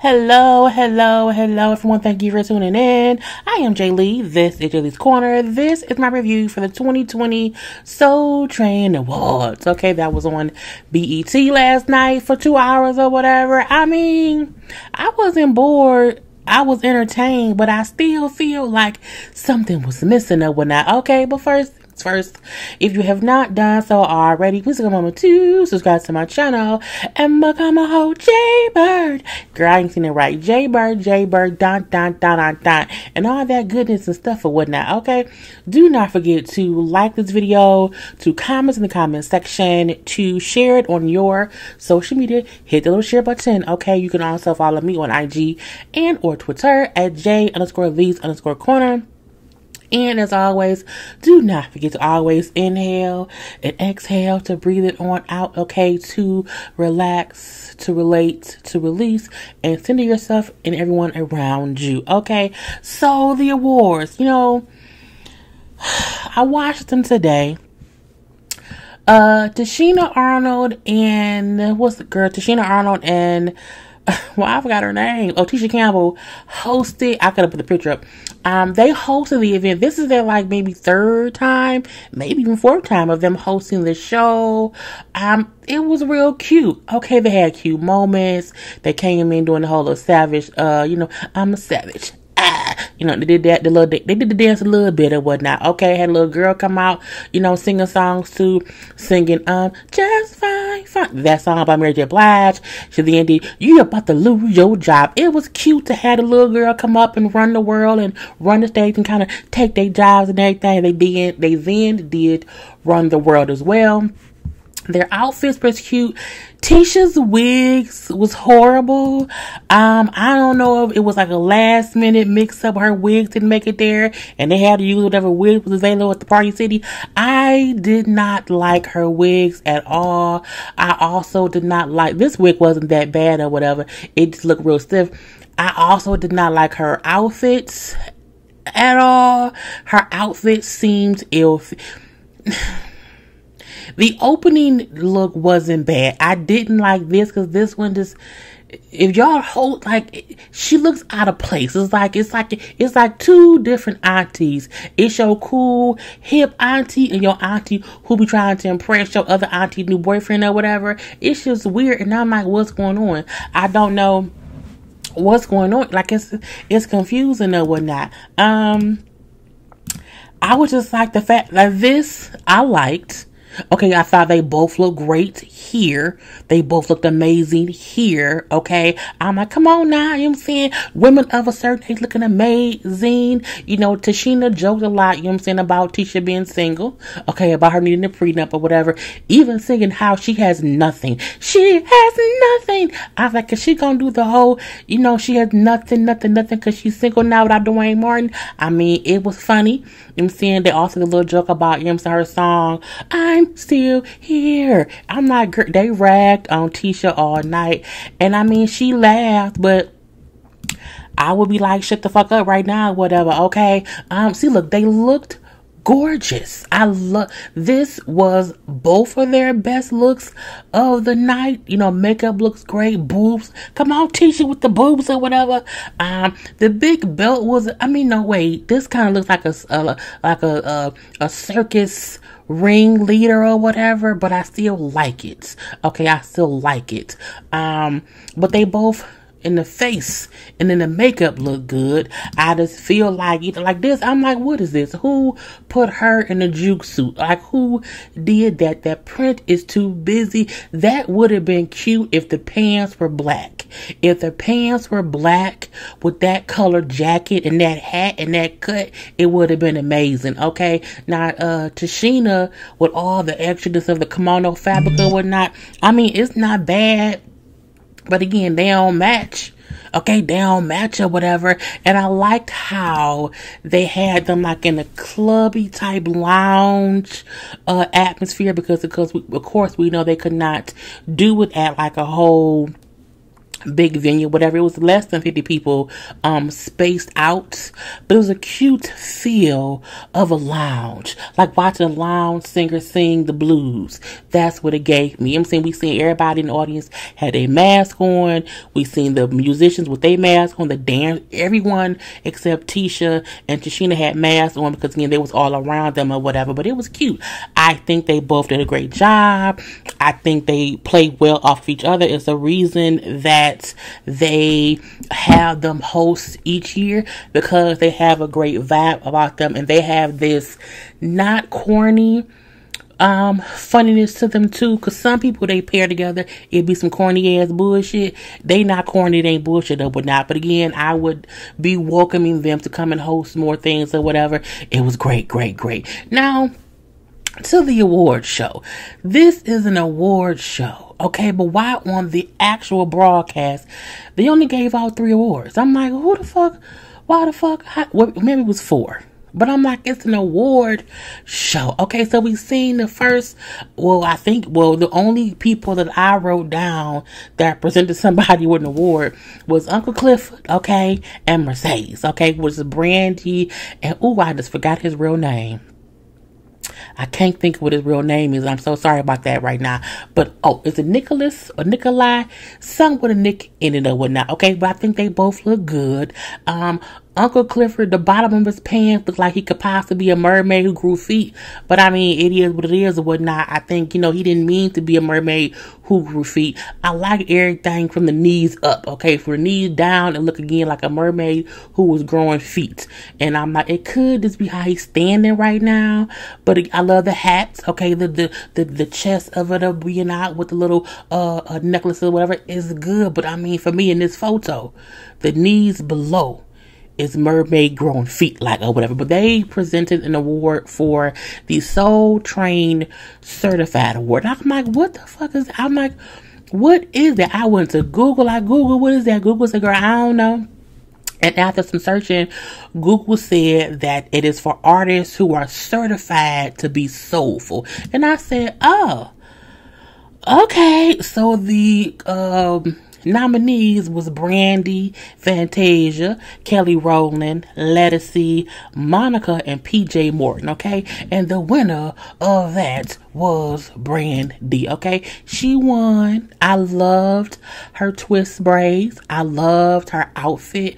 Hello, hello, hello, everyone. Thank you for tuning in. I am Lee. This is JLeesCorner. This is my review for the 2020 Soul Train Awards. Okay, that was on BET last night for 2 hours or whatever. I mean, I wasn't bored. I was entertained, but I still feel like something was missing or whatnot. Okay, but first, if you have not done so already, please take a moment to subscribe to my channel and become a whole JayBird. Girl, I ain't seen it right. JayBird, dot, and all that goodness and stuff or whatnot. Okay, do not forget to like this video, to comment in the comment section, to share it on your social media. Hit the little share button. Okay, you can also follow me on IG and or Twitter at J_Lees_Corner. And as always, do not forget to always inhale and exhale to breathe it on out, okay? To relax, to relate, to release, and center yourself and everyone around you, okay? So, the awards, I watched them today. Tichina Arnold and, Tichina Arnold and, well, I forgot her name. Oh, Tisha Campbell hosted. I could have put the picture up. They hosted the event. This is their maybe third time, maybe even fourth time of them hosting the show. It was real cute. Okay, they had cute moments. They came in doing the whole little savage. I'm a savage. They did that. They did the dance a little bit or whatnot. Okay, had a little girl come out, singing songs too, singing just fine. That song by Mary J. Blige. She then did You About to Lose Your Job. It was cute to have a little girl come up and run the world and run the stage and kind of take their jobs and everything. They then did run the world as well. Their outfits was cute. Tisha's wigs was horrible. I don't know if it was like a last minute mix up. Her wigs didn't make it there and they had to use whatever wig was available at the Party City. I did not like her wigs at all. I also did not like, this wig wasn't that bad or whatever. It just looked real stiff. I also did not like her outfits at all. Her outfit seemed ill. The opening look wasn't bad. I didn't like this because this one just, if y'all hold, she looks out of place. It's like two different aunties. It's your cool, hip auntie and your auntie who be trying to impress your other auntie new boyfriend or whatever. It's just weird. And I'm like, what's going on? I don't know what's going on. It's confusing or whatnot. I was just like the fact this I liked. Okay, I thought they both looked great here. They both looked amazing here. Okay, I'm like, come on now. You know what I'm saying? Women of a certain age looking amazing. Tichina joked a lot, about Tisha being single. Okay, about her needing a prenup or whatever. Even singing how she has nothing. She has nothing. I was like, is she gonna do the whole, she has nothing because she's single now without Dwayne Martin? I mean, it was funny. You know what I'm saying? They also did a little joke about, her song, I'm still here. I'm not, they ragged on Tisha all night. And I mean, she laughed, but I would be like, shut the fuck up right now, whatever, okay? See, look, they looked gorgeous. This was both of their best looks of the night. Makeup looks great. Boobs. Come on, Tisha with the boobs or whatever. The big belt was, no, wait. This kind of looks like a circus ringleader or whatever, but I still like it. Okay, I still like it. But they both in the face and then the makeup look good. I just feel like this. I'm like, what is this? Who put her in a juke suit? Who did that? That print is too busy. That would have been cute if the pants were black. If the pants were black with that colored jacket and that hat and that cut, it would have been amazing. Okay, now Tichina with all the extraness of the kimono fabric or whatnot. I mean, it's not bad. But again, they don't match. Okay, they don't match or whatever. And I liked how they had them in a clubby type lounge atmosphere because of course we know they could not do it at a whole big venue, whatever. It was less than 50 people, spaced out, but it was a cute feel of a lounge, like watching a lounge singer sing the blues. That's what it gave me. I'm saying, we seen everybody in the audience had a mask on. We seen the musicians with their mask on, the dance, everyone except Tisha and Tashina had masks on because again, they was all around them or whatever, but it was cute. I think they both did a great job. I think they played well off of each other. It's the reason that they have them host each year, because they have a great vibe about them, and they have this not corny funniness to them too, because some people they pair together, it'd be some corny ass bullshit. They not corny, it ain't bullshit or whatnot, but again, I would be welcoming them to come and host more things or whatever. It was great. Now to the award show. This is an award show, okay? But why on the actual broadcast, they only gave out 3 awards? I'm like, who the fuck? Why the fuck? Well, maybe it was 4. But I'm like, it's an award show. Okay, so we've seen the first, the only people that I wrote down that presented somebody with an award was Uncle Clifford, okay, and Mercedes, okay, which is Brandy, and I just forgot his real name. I can't think of what his real name is. I'm so sorry about that right now. But, is it Nicholas or Nikolai? Some with a Nick in it or whatnot. Okay, but I think they both look good. Uncle Clifford, the bottom of his pants looked like he could possibly be a mermaid who grew feet. But I mean, it is what it is or whatnot. I think, he didn't mean to be a mermaid who grew feet. I like everything from the knees up, okay? From the knees down and look again like a mermaid who was growing feet. And I'm like, it could just be how he's standing right now. But I love the hats, okay? The chest of it being out with the little necklace or whatever is good. But I mean, for me in this photo, the knees below is mermaid grown feet like or whatever. But they presented an award for the Soul Train Certified Award. And I'm like, what the fuck is that? I'm like, what is that? I went to Google. I Googled, what is that? Google said, girl, I don't know. And after some searching, Google said that it is for artists who are certified to be soulful. And I said, oh, okay. So the nominees was Brandy, Fantasia, Kelly Rowland, Lettucey, Monica, and PJ Morton, okay? And the winner of that was Brandy, okay? She won. I loved her twist braids. I loved her outfit.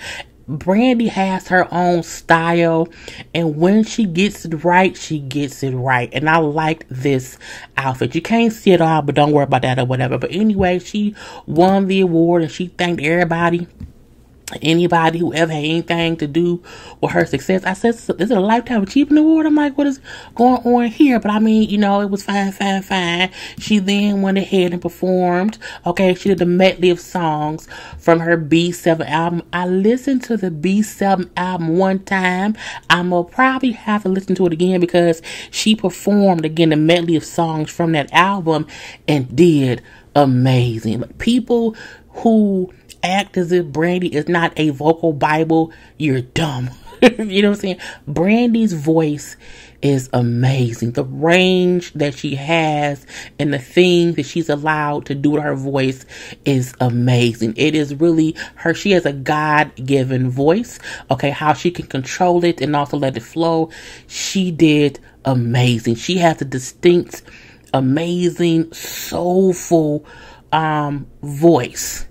Brandy has her own style, and when she gets it right, she gets it right. And I liked this outfit. You can't see it all, but don't worry about that or whatever. But anyway, she won the award, and she thanked anybody who ever had anything to do with her success. I said, is it a Lifetime Achievement Award? I'm like, what is going on here? But I mean, it was fine. She then went ahead and performed. Okay, she did a medley of songs from her B7 album. I listened to the B7 album one time. I'm gonna probably have to listen to it again because she performed again a medley of songs from that album and did amazing. People who act as if Brandy is not a vocal Bible, you're dumb. You know what I'm saying? Brandy's voice is amazing. The range that she has and the things that she's allowed to do with her voice is amazing. It is really her. She has a God-given voice. Okay, how she can control it and also let it flow. She did amazing. She has a distinct, amazing, soulful voice.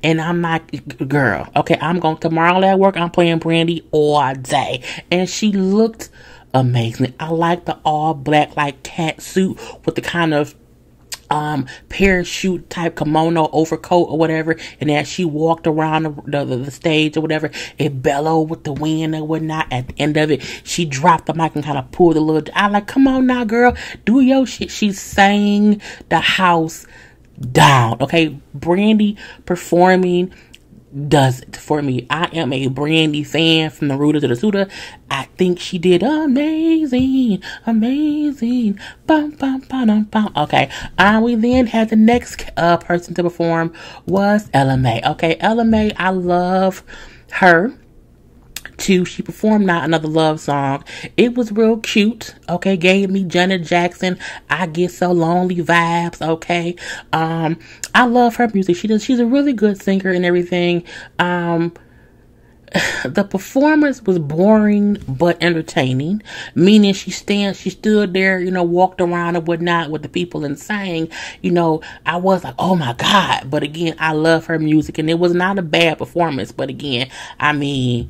And I'm like, girl, okay, tomorrow at work, I'm playing Brandy all day. And she looked amazing. I like the all black, like cat suit with the kind of parachute type kimono overcoat or whatever. And as she walked around the stage or whatever, it bellowed with the wind and whatnot. At the end of it, she dropped the mic and kind of pulled a little. I like, come on now, girl, do your shit. She sang the house down. Okay, Brandy performing does it for me. I am a Brandy fan from the rooter to the suitor. I think she did amazing. Bum, bum, bum, bum. Okay, we then had the next person to perform was Ella Mai. Okay, Ella Mai, I love her. too. She performed Not Another Love Song. It was real cute. Okay, gave me Janet Jackson, I Get So Lonely vibes. Okay, I love her music. She's a really good singer and everything. The performance was boring but entertaining, meaning she stood there, walked around and whatnot with the people and sang. I was like, oh my God. But again, I love her music, and it was not a bad performance. But again, I mean,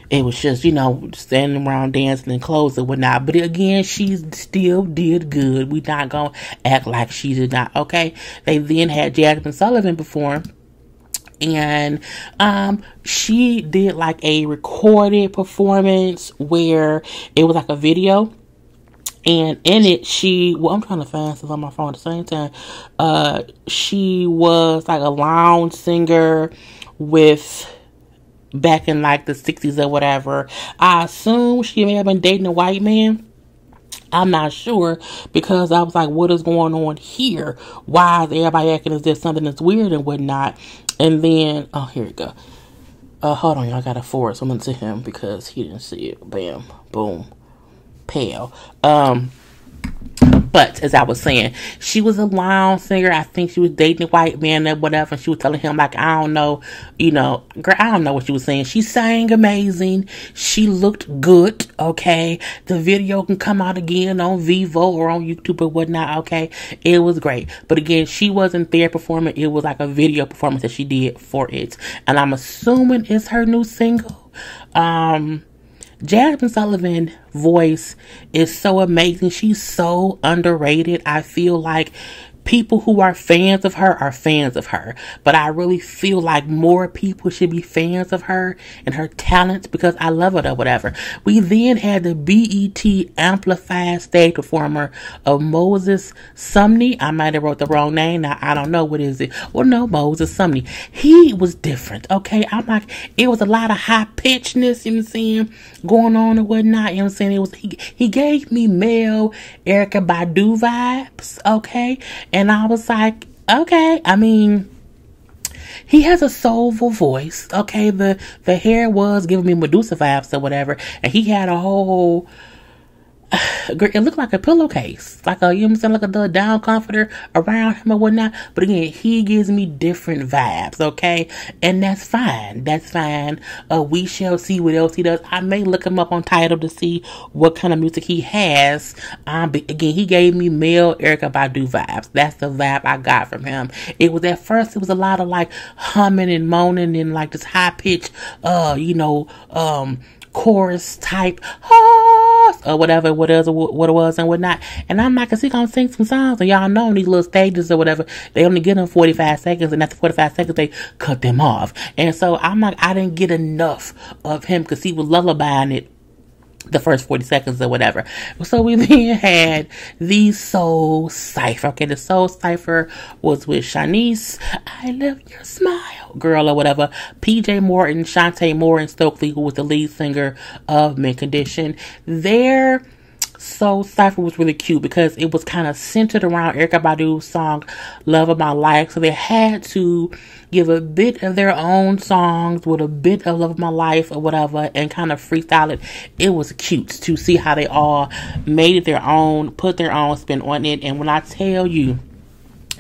it was just, standing around dancing and clothes and whatnot. But again, she still did good. We not gonna act like she did not. Okay. They then had Jasmine Sullivan perform. And she did like a recorded performance where it was like a video, and in it I'm trying to find stuff on my phone at the same time. She was like a lounge singer back in like the 60s or whatever. I assume she may have been dating a white man. I'm not sure, because I was like, what is going on here? Why is everybody acting as if something that's weird and whatnot? And then, oh, here we go. Hold on, y'all. I got to forward something to him because he didn't see it. Bam, boom, pale. But as I was saying, she was a lounge singer. I think she was dating a white man or whatever. And she was telling him, like, I don't know, girl, I don't know what she was saying. She sang amazing. She looked good. Okay. The video can come out again on Vivo or on YouTube or whatnot. Okay. It was great. But again, she wasn't there performing. It was like a video performance that she did for it. And I'm assuming it's her new single. Jasmine Sullivan's voice is so amazing. She's so underrated. I feel like people who are fans of her are fans of her. But I really feel like more people should be fans of her and her talents because I love it or whatever. We then had the BET Amplified stage performer of Moses Sumney. I might have wrote the wrong name. Now, I don't know. What is it? Well, no, Moses Sumney. He was different. Okay. I'm like, it was a lot of high pitchedness, you know what I'm saying, going on and whatnot. You know what I'm saying? He gave me male Erykah Badu vibes. Okay. And I was like, okay. I mean, he has a soulful voice. Okay. The hair was giving me Medusa vibes or whatever. And he had a whole, it looked like a pillowcase, like a, you know what I'm saying, like a little down comforter around him or whatnot. But again, he gives me different vibes, okay? And that's fine. That's fine. We shall see what else he does. I may look him up on Tidal to see what kind of music he has. But again, he gave me male Erykah Badu vibes. That's the vibe I got from him. It was at first, it was a lot of like humming and moaning and like this high pitch, chorus type or whatever what it was and whatnot. And I'm like, is he gonna sing some songs? And y'all know these little stages or whatever, they only get them 45 seconds, and after 45 seconds they cut them off. And so I'm like, I didn't get enough of him because he was lullabying it the first 40 seconds or whatever. So we then had the Soul Cypher. Okay, the Soul Cypher was with Shanice, I Love Your Smile Girl or whatever, PJ Morton, Shantae Moore, and Stokely, who was the lead singer of Mint Condition. Their Soul Cypher was really cute because it was kind of centered around Erykah Badu's song Love of My Life. So they had to give a bit of their own songs with a bit of Love of My Life or whatever and kind of freestyle it. It was cute to see how they all made it their own, put their own spin on it. And when I tell you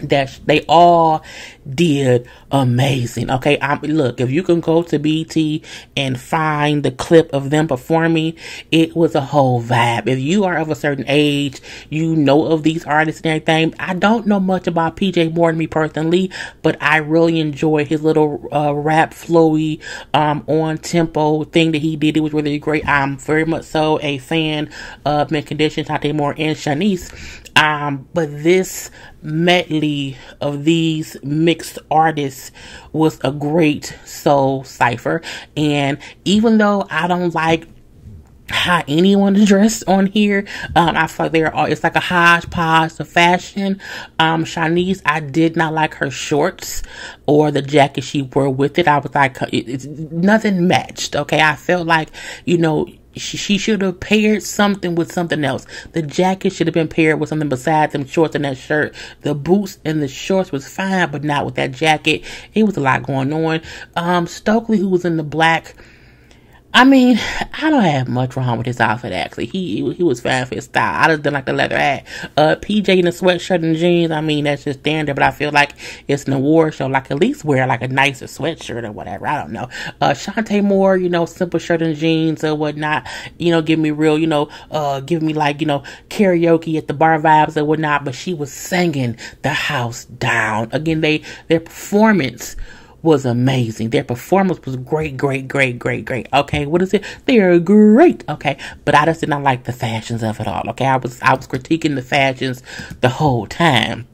that they all did amazing. Okay, look, if you can go to BT and find the clip of them performing, it was a whole vibe. If you are of a certain age, you know of these artists and everything. I don't know much about PJ Morton, me personally, but I really enjoy his little rap flowy on tempo thing that he did. It was really great. I'm very much so a fan of Mint Condition, Shantae Moore, and Shanice. But this medley of these mixed artists was a great soul cipher. And even though I don't like how anyone is dressed on here, I feel like it's like a hodgepodge of fashion. Shanice, I did not like her shorts or the jacket she wore with it. I was like, it's nothing matched. Okay, I felt like, she should have paired something with something else. The jacket should have been paired with something besides them shorts and that shirt. The boots and the shorts was fine, but not with that jacket. It was a lot going on. Stokely, who was in the black, I mean, I don't have much wrong with his outfit, actually. He was fine for his style. I just didn't like the leather hat. PJ in a sweatshirt and jeans, I mean, that's just standard, but I feel like it's an award show. Like, at least wear, like, a nicer sweatshirt or whatever. I don't know. Shantae Moore, simple shirt and jeans or whatnot. Give me real, give me, like, karaoke at the bar vibes or whatnot. But she was singing the house down. Again, their performance was amazing. Their performance was great. Okay, what is it? They're great. Okay, but I just did not like the fashions of it all. Okay, I was critiquing the fashions the whole time.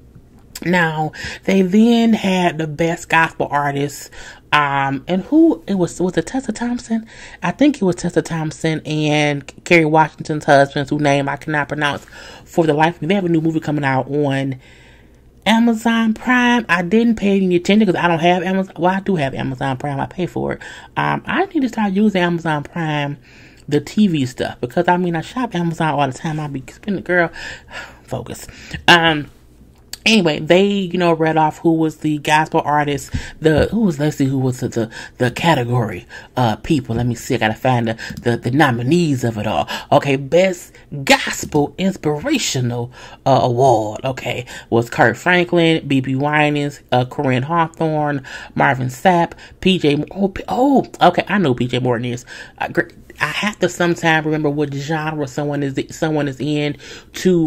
Now they then had the best gospel artist, and who it was it Tessa Thompson? I think it was Tessa Thompson and Kerry Washington's husband, whose name I cannot pronounce for the life of me. They have a new movie coming out on Amazon Prime. I didn't pay any attention because I don't have Amazon. Well, I do have Amazon Prime. I pay for it. I need to start using Amazon Prime, the TV stuff, because I shop Amazon all the time. I be spending, girl, focus. Anyway, they, read off who was the gospel artist, let's see who was the category, people. Let me see, I gotta find the nominees of it all. Okay, Best Gospel Inspirational, Award, okay, was Kurt Franklin, B.B. Winans, Corinne Hawthorne, Marvin Sapp, PJ, okay, I know PJ Morton is, I have to sometimes remember what genre someone is in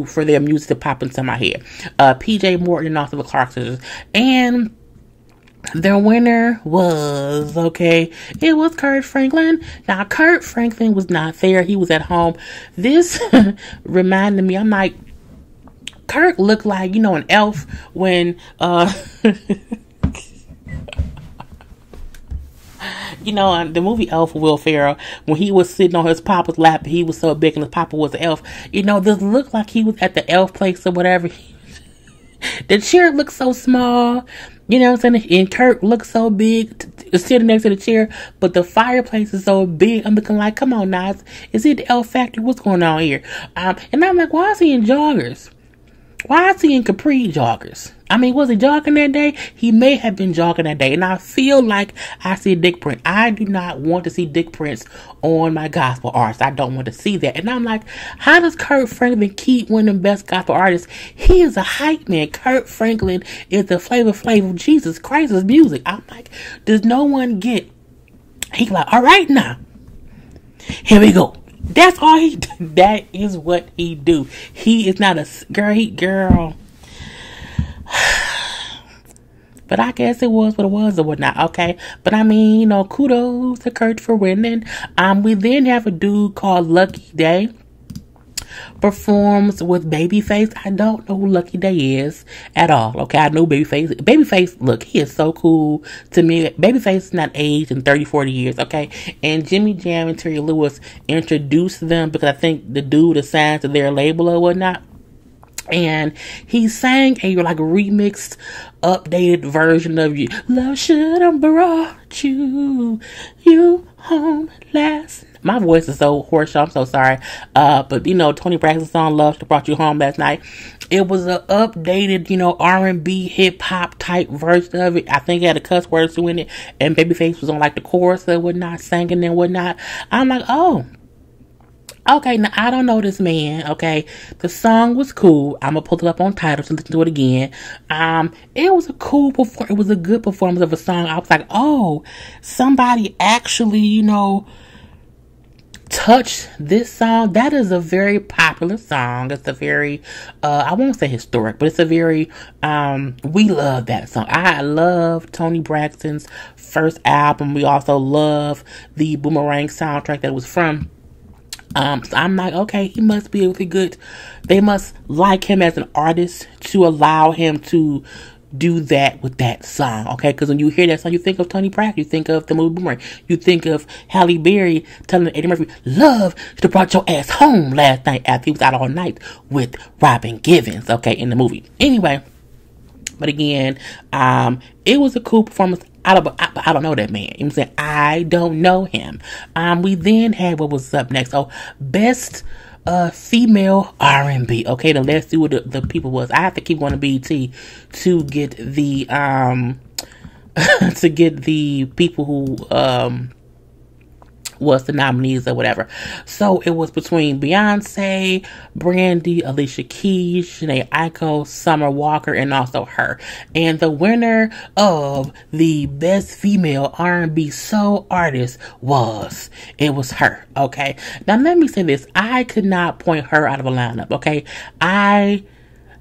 for their music to pop into my head. PJ Morton and also the Clark sisters. And their winner was, it was Kurt Franklin. Now, Kurt Franklin was not there. He was at home. This reminded me, I'm like, Kurt looked like, an elf when, the movie Elf with Will Ferrell, when he was sitting on his papa's lap, he was so big and his papa was an elf. This looked like he was at the elf place or whatever. The chair looked so small, what I'm saying? And Kurt looked so big, sitting next to the chair, but the fireplace is so big. I'm looking like, come on, Nas, is it the elf factory? What's going on here? And I'm like, why is he in joggers? Why is he in capri joggers? Was he jogging that day? He may have been jogging that day. And I feel like I see a dick print. I do not want to see dick prints on my gospel artists. I don't want to see that. And I'm like, how does Kurt Franklin keep winning best gospel artist? He is a hype man. Kurt Franklin is the flavor of Jesus Christ's music. I'm like, does no one get? He's like, all right now, here we go. That's all he do. That is what he do. He is not a girl. But I guess it was what it was or whatnot, okay? But kudos to Kurt for winning. We then have a dude called Lucky Day performs with Babyface. I don't know who Lucky Day is at all, okay? I know Babyface. Babyface, look, he is so cool to me. Babyface is not aged in 30, 40 years, okay? And Jimmy Jam and Terry Lewis introduced them because I think the dude assigned to their label or whatnot. And he sang a remixed, updated version of You. Love should have brought you home last night. My voice is so hoarse, I'm so sorry. But Tony Braxton's song Love Should Have Brought You Home Last Night. It was an updated, R&B hip hop type version of it. I think it had a cuss words to in it. And Babyface was on the chorus and whatnot, singing and whatnot. I'm like, oh. Okay, now I don't know this man, okay? The song was cool. I'm gonna pull it up on Tidal to listen to it again. It was a cool performance. It was a good performance of a song. I was like, oh, somebody actually, touched this song. That is a very popular song. It's a very, I won't say historic, but it's a very, we love that song. I love Tony Braxton's first album. We also love the Boomerang soundtrack that it was from. So I'm like, okay, he must be really good. They must like him as an artist to allow him to do that with that song, okay? Because when you hear that song, you think of Tony Braxton, you think of the movie Boomerang, you think of Halle Berry telling Eddie Murphy, love should have brought your ass home last night after he was out all night with Robin Givens, okay, in the movie. Anyway, but again, it was a cool performance. I don't know that man. You know what I'm saying? I don't know him. We then had what was up next. Oh, best female R&B. Okay, then let's see what the people was. I have to keep going to BET to get the to get the people who was the nominees or whatever. So it was between Beyonce, Brandy, Alicia Keys, Jhené Aiko, Summer Walker, and also her. And the winner of the Best Female R&B Soul Artist was her. Okay. Now let me say this. I could not point her out of a lineup. Okay. I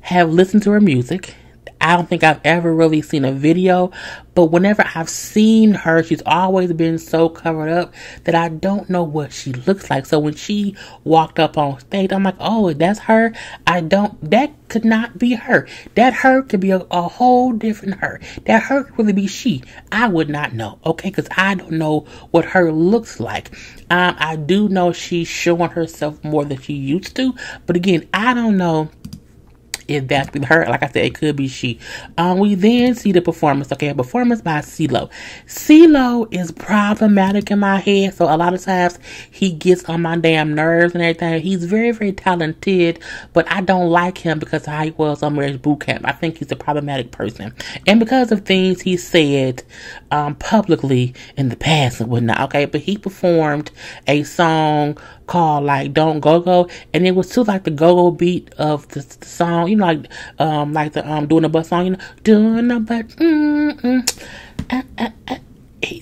have listened to her music. I don't think I've ever really seen a video, but whenever I've seen her, she's always been so covered up that I don't know what she looks like. So when she walked up on stage, I'm like, oh, that's her? That could not be her. That her could be a whole different her. That her could really be she. I would not know, okay? Because I don't know what her looks like. I do know she's showing herself more than she used to, but again, I don't know if that's with her. Like I said, it could be she. We then see the performance. Okay, a performance by Ceelo. Ceelo is problematic in my head, so a lot of times he gets on my damn nerves and everything. He's very, very talented, but I don't like him because of how he was on Marriage Boot Camp. I think he's a problematic person, and because of things he said publicly in the past and whatnot. Okay, but he performed a song called like "Don't Go Go," and it was to like the go-go beat of the song, you know, like the doing the butt song, you know, doing the butt.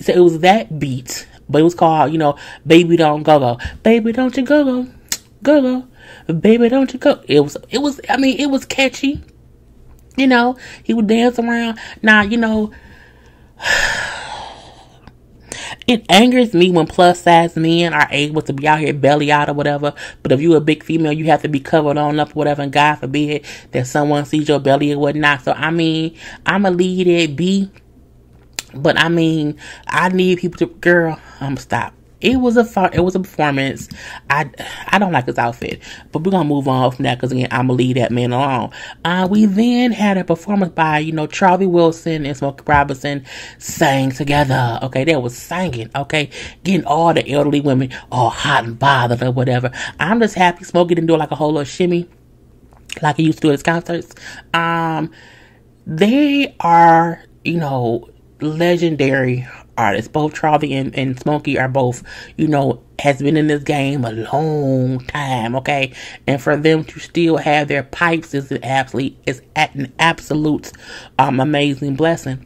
So it was that beat, but it was called, you know, "Baby Don't Go Go," "Baby Don't You Go Go, Go Go, Baby Don't You Go." It was. I mean, it was catchy. You know, he would dance around. Now, you know. It angers me when plus size men are able to be out here belly out or whatever. But if you're a big female, you have to be covered on up or whatever. And God forbid that someone sees your belly or whatnot. So, I mean, I'm a lead at B. But, I mean, I need people to... Girl, stop. It was a performance. I don't like his outfit, but we're gonna move on from that because again, I'm gonna leave that man alone. We then had a performance by, you know, Charlie Wilson and Smokey Robinson sang together. Okay, they was singing. Okay, getting all the elderly women all hot and bothered or whatever. I'm just happy Smokey didn't do like a whole little shimmy like he used to do at his concerts. They are, you know, legendary artists. Both Charlie and Smokey are both, you know, has been in this game a long time, okay? And for them to still have their pipes is an absolute amazing blessing.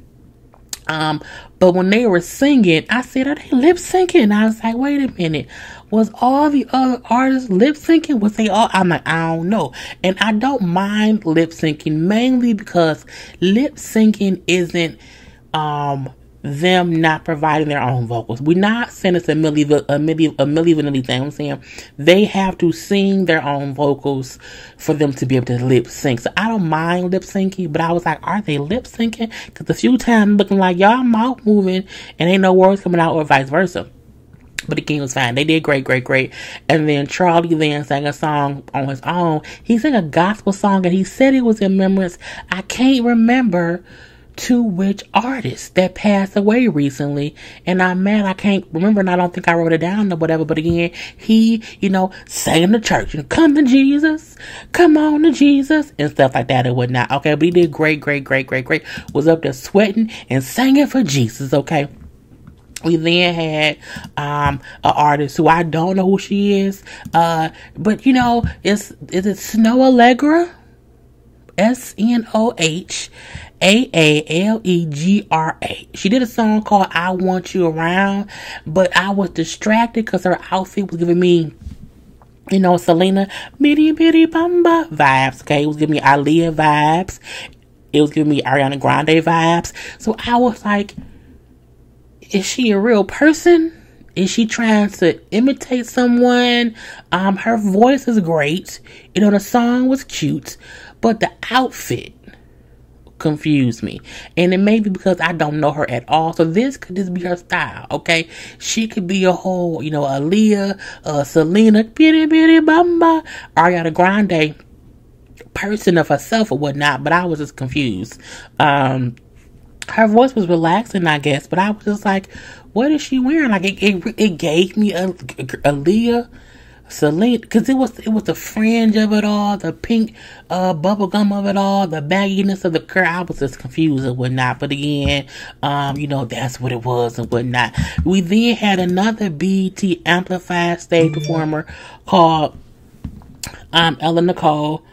But when they were singing, I said, are they lip syncing? I was like, wait a minute. Was all the other artists lip syncing? Was they all? I'm like, I don't know. And I don't mind lip syncing mainly because lip syncing isn't, them not providing their own vocals. We're not saying it's a Milli Vanilli thing. I'm saying they have to sing their own vocals for them to be able to lip sync. So I don't mind lip syncing, but I was like, are they lip syncing? Because a few times looking like y'all mouth moving and ain't no words coming out or vice versa. But again, it was fine. They did great. And then Charlie then sang a song on his own. He sang a gospel song and he said it was in remembrance. I can't remember to which artist that passed away recently, and I'm mad I can't remember, and I don't think I wrote it down or whatever. But again, he, you know, sang in the church, and come to Jesus, come on to Jesus, and stuff like that and whatnot. Okay, but he did great. Was up there sweating and singing for Jesus. Okay. We then had an artist who I don't know who she is, but you know, is it Snow Allegra? SNOHAALEGRA. She did a song called I Want You Around, but I was distracted because her outfit was giving me, you know, Selena bitty bitty bamba vibes. Okay, it was giving me Aaliyah vibes. It was giving me Ariana Grande vibes. So I was like, is she a real person? Is she trying to imitate someone? Her voice is great. You know, the song was cute, but the outfit confused me. And it may be because I don't know her at all. So this could just be her style, okay? She could be a whole, you know, Aaliyah, Selena, bitty bitty bamba, Ariana Grande person of herself or whatnot, but I was just confused. Her voice was relaxing, I guess, but I was just like, what is she wearing? Like, it gave me Aaliyah Selena, because it was the fringe of it all, the pink bubble gum of it all, the bagginess of the curl. I was just confused and whatnot. But again, that's what it was and whatnot. We then had another BET Amplified stage performer called Ella Nicole.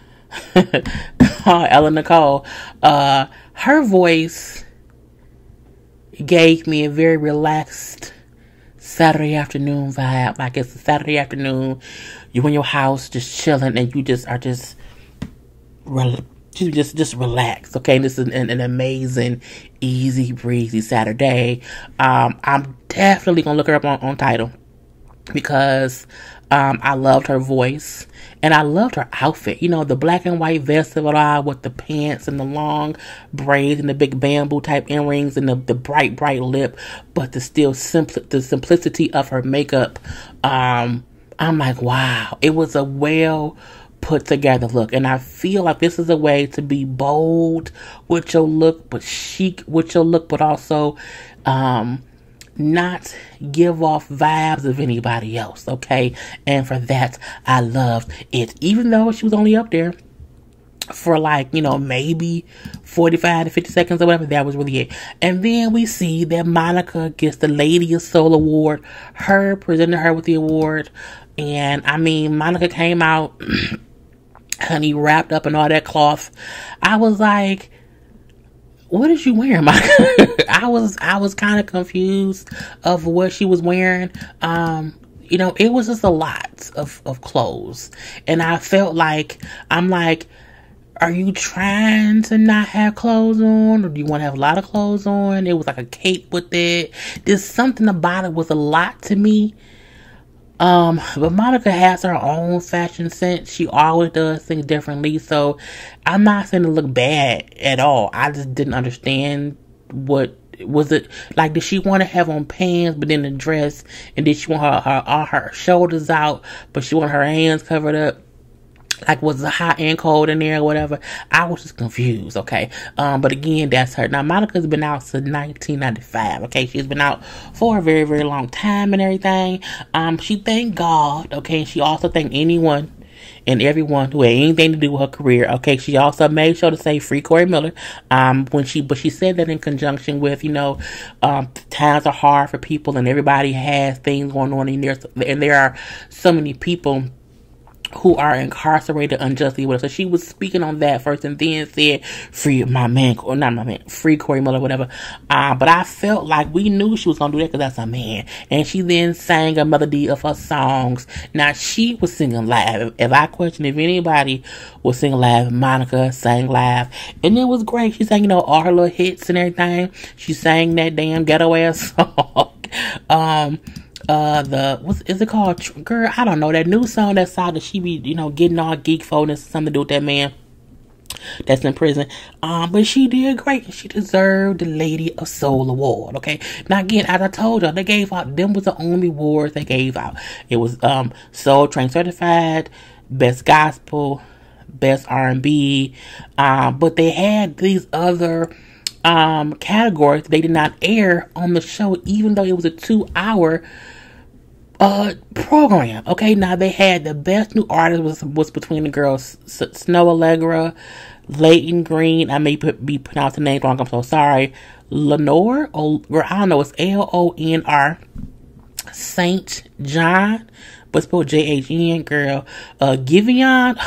Her voice gave me a very relaxed Saturday afternoon vibe. Like it's a Saturday afternoon, you're in your house just chilling, and you just are just relax. Okay, this is an amazing, easy breezy Saturday. I'm definitely gonna look her up on Tidal because I loved her voice and I loved her outfit. The black and white vest of it all with the pants and the long braids and the big bamboo type earrings and the bright lip, but the simplicity of her makeup. I'm like, wow, it was a well put together look, and I feel like this is a way to be bold with your look, but chic with your look, but also not give off vibes of anybody else, okay? And for that, I loved it. Even though she was only up there for maybe 45 to 50 seconds or whatever, that was really it. And then we see that Monica gets the Lady of Soul Award. Her presented her with the award. And Monica came out, honey, wrapped up in all that cloth. I was like, what is you wearing, Monica? I was kind of confused of what she was wearing. It was just a lot of clothes. And I felt like, are you trying to not have clothes on? Or do you want to have a lot of clothes on? It was like a cape with it. There's something about it was a lot to me. But Monica has her own fashion sense. She always does things differently. So I'm not saying it look bad at all. I just didn't understand what was it like. Did she want to have on pants but then the dress, and did she want all her shoulders out but she want her hands covered up? Like, was it hot and cold in there or whatever? I was just confused, okay? But again, that's her. Now, Monica's been out since 1995, okay? She's been out for a very, very long time and everything. She thanked God, okay? She also thanked anyone and everyone who had anything to do with her career, okay? She also made sure to say free Corey Miller. But she said that in conjunction with, times are hard for people and everybody has things going on in there. And there are so many people who are incarcerated unjustly with her. So she was speaking on that first and then said, free Corey Miller, whatever. But I felt like we knew she was going to do that because that's a man. And she then sang a melody of her songs. Now, she was singing live. If I question if anybody was singing live, Monica sang live. And it was great. She sang, all her little hits and everything. She sang that damn ghetto ass song. What is it called? Girl, I don't know. That new song that's out that she be, getting all geek phone, something to do with that man that's in prison. But she did great. She deserved the Lady of Soul Award, okay? Now again, as I told y'all, they gave out, them was the only awards they gave out. It was, Soul Train Certified, Best Gospel, Best R&B, but they had these other categories they did not air on the show, even though it was a 2-hour program. Okay, now they had the best new artist was between the girls Snow Allegra, Leighton Green. I may be pronouncing the name wrong. I'm so sorry. Lenore, or I don't know. It's Lonr. Saint John, but spelled Jhn. Girl, Giveon,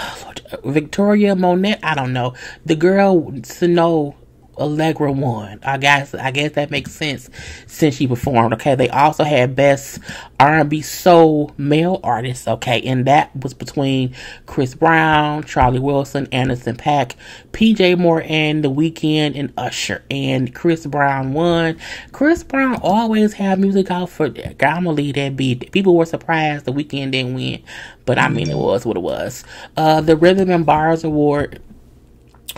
Victoria Monette. I don't know. The girl Snow Allegra won. I guess that makes sense since she performed. Okay, they also had best R&B soul male artist. Okay, and that was between Chris Brown, Charlie Wilson, Anderson .Paak, PJ Morton, The Weeknd, and Usher. And Chris Brown won. Chris Brown always had music out for. I'm gonna leave that be. People were surprised The Weeknd didn't win, but it was what it was. The Rhythm and Bars Award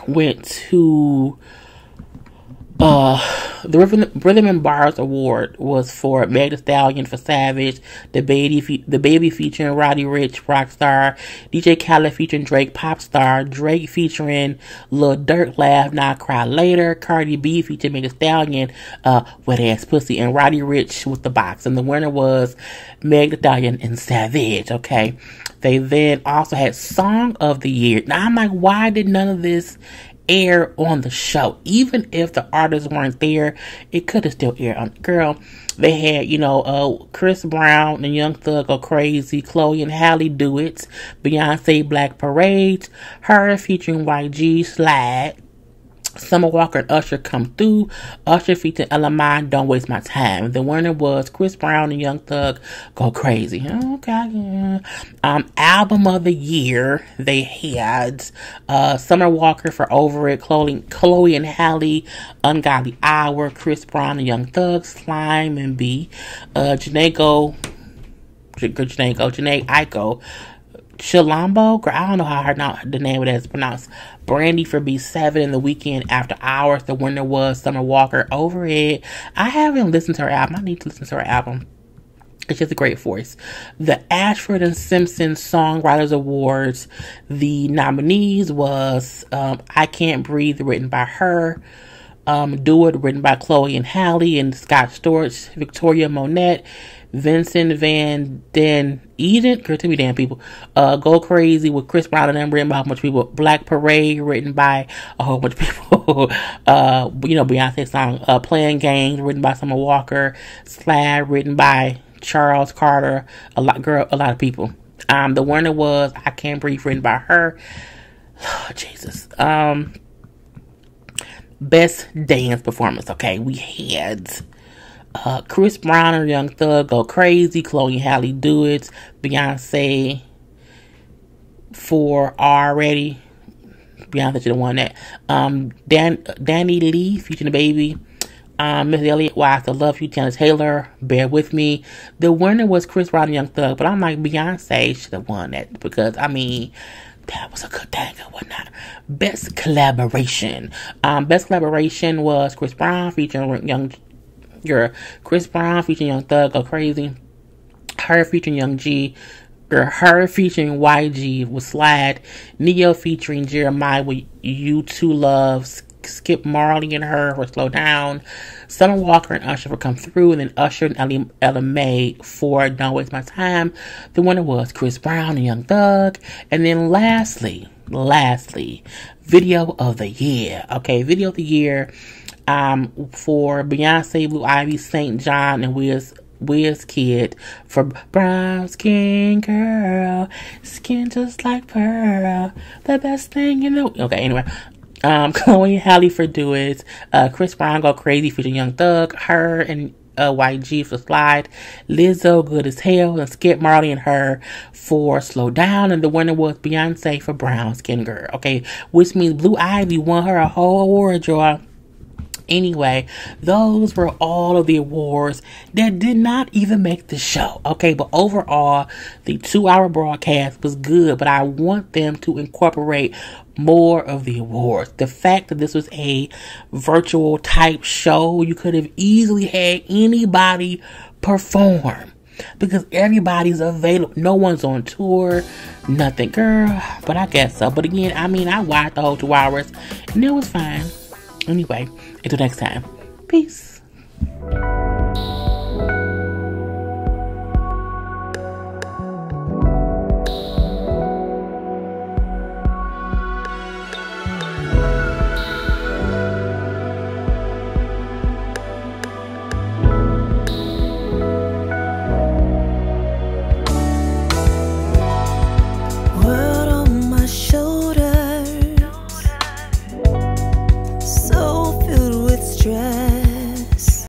went to The Rhythm and Bars Award was for Meg Thee Stallion for Savage, the baby featuring Roddy Ricch, Rockstar, DJ Khaled featuring Drake, Popstar, Drake featuring Lil Durk, Laugh Now Cry Later, Cardi B featuring Meg Thee Stallion, Wet Ass Pussy, and Roddy Ricch with The Box. And the winner was Meg Thee Stallion and Savage. Okay, they then also had Song of the Year. Now I'm like, why did none of this air on the show? Even if the artists weren't there, it could have still aired on. Girl, they had, Chris Brown and Young Thug Go Crazy, Chloe and Halle Do It, Beyonce Black Parade, her featuring YG Slide, Summer Walker and Usher Come Through, Usher featuring LMI Don't Waste My Time. The winner was Chris Brown and Young Thug Go Crazy. Okay. Album of the Year, they had Summer Walker for Over It, Chloe and Halle, Ungodly Hour, Chris Brown and Young Thug, Slime and B, Janae Aiko, Chilambo, I don't know how the name of that is pronounced. Brandy for B7 in The Weekend After Hours. The winner was Summer Walker, Over It. I haven't listened to her album. I need to listen to her album. It's just a great voice. The Ashford and Simpsons Songwriters Awards. The nominees was I Can't Breathe, written by her. Do It, written by Chloe and Halle and Scott Storch, Victoria Monette, Vincent Van Den Eden, girl, tell me damn people. Go Crazy with Chris Brown and them, written by a whole bunch of people. Black Parade, written by a whole bunch of people. Beyonce's song Playing Games, written by Summer Walker. Slab, written by Charles Carter. A lot of people. The winner was I Can't Breathe, written by her. Lord Jesus. Best dance performance. Okay, we had Chris Brown and Young Thug Go Crazy, Chloe and Halle Do It, Beyonce for Already. Beyonce should have won that. Danny Lee featuring the baby. Miss Elliott, Why I Still Love You, Tiana Taylor, Bear With Me. The winner was Chris Brown and Young Thug, but I'm like, Beyonce should have won that because, I mean, that was a good thing or whatnot. Best collaboration. Best collaboration was Chris Brown featuring Young Thug Go Crazy. Her featuring Young G. Her featuring YG with Slide. Neo featuring Jeremiah with You Two Loves. Skip Marley and her for Slow Down. Summer Walker and Usher for Come Through. And then Usher and Ella May for Don't Waste My Time. The winner was Chris Brown and Young Thug. And then lastly, Video of the Year. Okay, Video of the Year for Beyonce, Blue Ivy, St. John, and Wizkid for Brown Skin Girl. Skin just like pearl. The best thing you know. Okay, anyway. Chloe and Halle for Do It. Chris Brown Go Crazy featuring Young Thug. Her and YG for Slide. Lizzo Good as Hell. And Skip Marley and her for Slow Down. And the winner was Beyonce for Brown Skin Girl. Okay, which means Blue Ivy won her a whole award, y'all. Anyway, those were all of the awards that did not even make the show. Okay, but overall, the 2-hour broadcast was good, but I want them to incorporate more of the awards. The fact that this was a virtual type show, you could have easily had anybody perform because everybody's available. No one's on tour, nothing, girl. But I guess so. But again, I mean, I watched the whole 2 hours and it was fine. Anyway, until next time. Peace.